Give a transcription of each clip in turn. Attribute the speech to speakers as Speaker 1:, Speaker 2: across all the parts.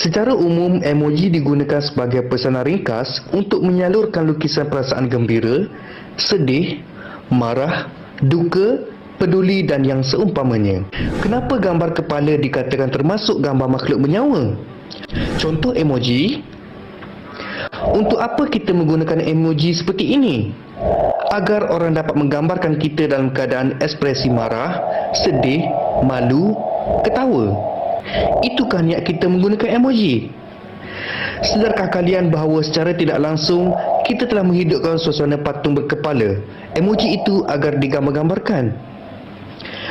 Speaker 1: Secara umum, emoji digunakan sebagai pesanan ringkas untuk menyalurkan lukisan perasaan gembira, sedih, marah, duka, peduli dan yang seumpamanya. Kenapa gambar kepala dikatakan termasuk gambar makhluk bernyawa? Contoh emoji. Untuk apa kita menggunakan emoji seperti ini? Agar orang dapat menggambarkan kita dalam keadaan ekspresi marah, sedih, malu, ketawa. Itukah niat kita menggunakan emoji? Sedarkah kalian bahawa secara tidak langsung kita telah menghidupkan suasana patung berkepala emoji itu agar digambar-gambarkan?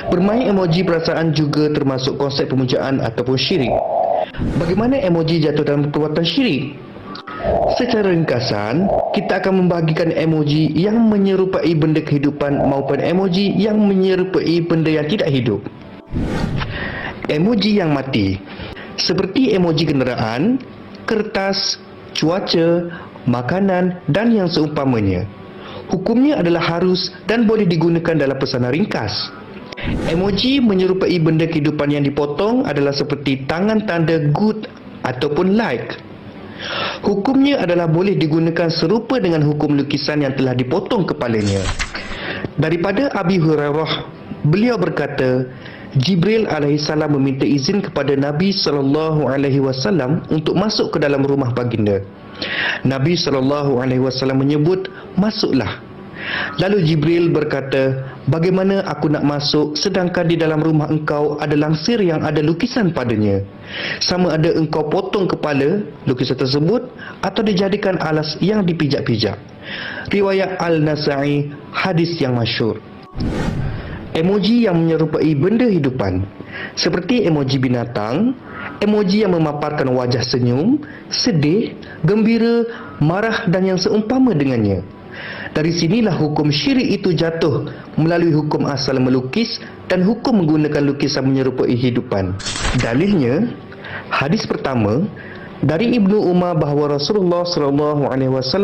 Speaker 1: Bermain emoji perasaan juga termasuk konsep pemujaan ataupun syirik. Bagaimana emoji jatuh dalam perbuatan syirik? Secara ringkasan, kita akan membahagikan emoji yang menyerupai benda kehidupan maupun emoji yang menyerupai benda yang tidak hidup. Emoji yang mati, seperti emoji kenderaan, kertas, cuaca, makanan dan yang seumpamanya. Hukumnya adalah harus dan boleh digunakan dalam pesanan ringkas. Emoji menyerupai benda kehidupan yang dipotong adalah seperti tangan tanda good ataupun like. Hukumnya adalah boleh digunakan serupa dengan hukum lukisan yang telah dipotong kepalanya. Daripada Abi Hurairah, beliau berkata, Jibril alaihissalam meminta izin kepada Nabi SAW untuk masuk ke dalam rumah baginda. Nabi SAW menyebut, masuklah. Lalu Jibril berkata, bagaimana aku nak masuk sedangkan di dalam rumah engkau ada langsir yang ada lukisan padanya? Sama ada engkau potong kepala lukisan tersebut atau dijadikan alas yang dipijak-pijak. Riwayat Al-Nasa'i, hadis yang masyhur. Emoji yang menyerupai benda hidupan, seperti emoji binatang, emoji yang memaparkan wajah senyum, sedih, gembira, marah dan yang seumpama dengannya. Dari sinilah hukum syirik itu jatuh melalui hukum asal melukis dan hukum menggunakan lukisan menyerupai hidupan. Dalilnya, hadis pertama dari Ibnu Umar bahawa Rasulullah SAW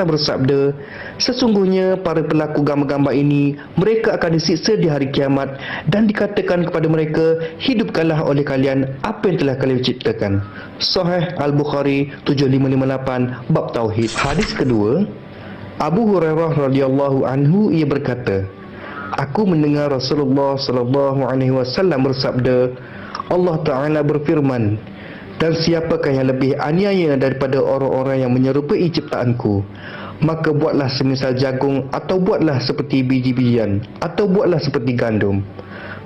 Speaker 1: bersabda, sesungguhnya para pelaku gambar-gambar ini mereka akan disiksa di hari kiamat dan dikatakan kepada mereka, hidupkanlah oleh kalian apa yang telah kalian ciptakan. Sahih Al-Bukhari 7558 bab tauhid. Hadis kedua, Abu Hurairah radhiyallahu anhu, ia berkata, aku mendengar Rasulullah SAW bersabda, Allah Ta'ala berfirman, dan siapakah yang lebih aniaya daripada orang-orang yang menyerupai ciptaanku? Maka buatlah semisal jagung, atau buatlah seperti biji-bijian, atau buatlah seperti gandum.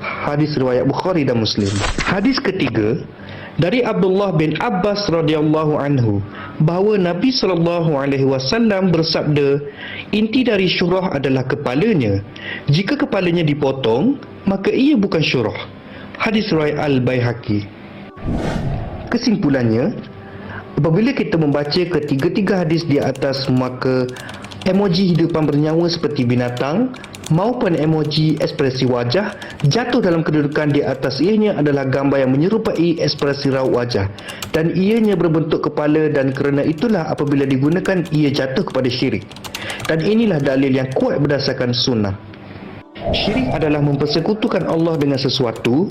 Speaker 1: Hadis riwayat Bukhari dan Muslim. Hadis ketiga dari Abdullah bin Abbas radhiyallahu anhu bahawa Nabi SAW bersabda, inti dari syurah adalah kepalanya. Jika kepalanya dipotong, maka ia bukan syurah. Hadis riwayat Al-Baihaqi. Kesimpulannya, apabila kita membaca ketiga-tiga hadis di atas, maka emoji hidupan bernyawa seperti binatang maupun emoji ekspresi wajah jatuh dalam kedudukan di atas ianya adalah gambar yang menyerupai ekspresi raut wajah dan ianya berbentuk kepala, dan kerana itulah apabila digunakan ia jatuh kepada syirik. Dan inilah dalil yang kuat berdasarkan sunnah. Syirik adalah mempersekutukan Allah dengan sesuatu,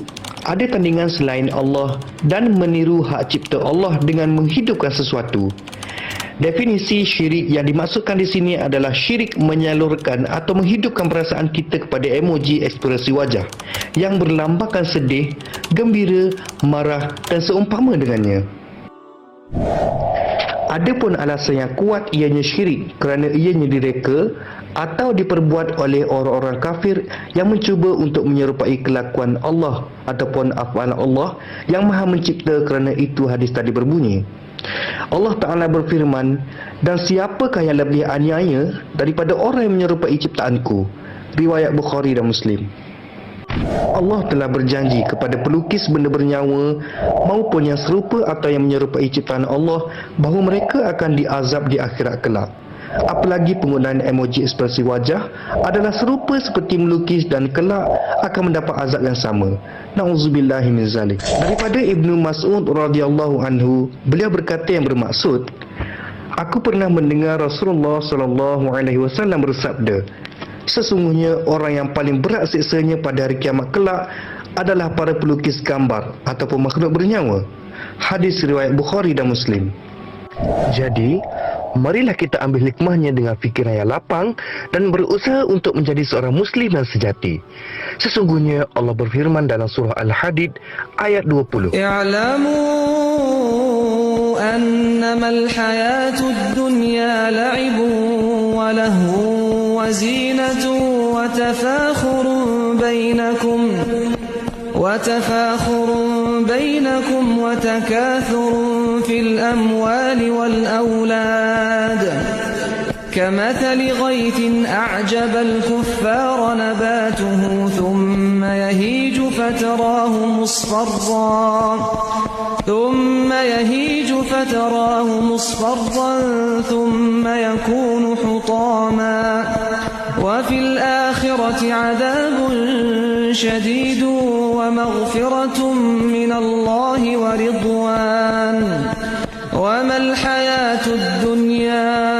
Speaker 1: ada tandingan selain Allah dan meniru hak cipta Allah dengan menghidupkan sesuatu. Definisi syirik yang dimaksudkan di sini adalah syirik menyalurkan atau menghidupkan perasaan kita kepada emoji ekspresi wajah yang berlambangkan sedih, gembira, marah dan seumpama dengannya. Adapun alasan yang kuat ianya syirik kerana ianya direka atau diperbuat oleh orang-orang kafir yang mencuba untuk menyerupai kelakuan Allah ataupun af'al Allah yang Maha Mencipta. Kerana itu hadis tadi berbunyi, Allah Ta'ala berfirman, dan siapakah yang lebih aniaya daripada orang yang menyerupai ciptaanku? Riwayat Bukhari dan Muslim. Allah telah berjanji kepada pelukis benda bernyawa maupun yang serupa atau yang menyerupai ciptaan Allah bahawa mereka akan diazab di akhirat kelak. Apalagi penggunaan emoji ekspresi wajah adalah serupa seperti melukis dan kelak akan mendapat azab yang sama. Na'udzubillahi min zalik. Daripada Ibnu Mas'ud radhiyallahu anhu, beliau berkata yang bermaksud, aku pernah mendengar Rasulullah SAW bersabda, sesungguhnya orang yang paling berat siksanya pada hari kiamat kelak adalah para pelukis gambar ataupun makhluk bernyawa. Hadis riwayat Bukhari dan Muslim. Jadi, marilah kita ambil hikmahnya dengan fikiran yang lapang dan berusaha untuk menjadi seorang muslim yang sejati. Sesungguhnya Allah berfirman dalam surah Al-Hadid ayat 20.
Speaker 2: I'lamu annama al-hayatud dunya la'ibun wa lahun wa zinatun wa tafakhurun bainakum wa takathurun fil amwali wal awlad kamathali ghaythin a'jaba al-kuffara nabatuhu thumma yahiju fatarahu مصفرا ثم يكون حطاما وفي الآخرة عذاب شديد ومغفرة من الله ورضوان وما الحياة الدنيا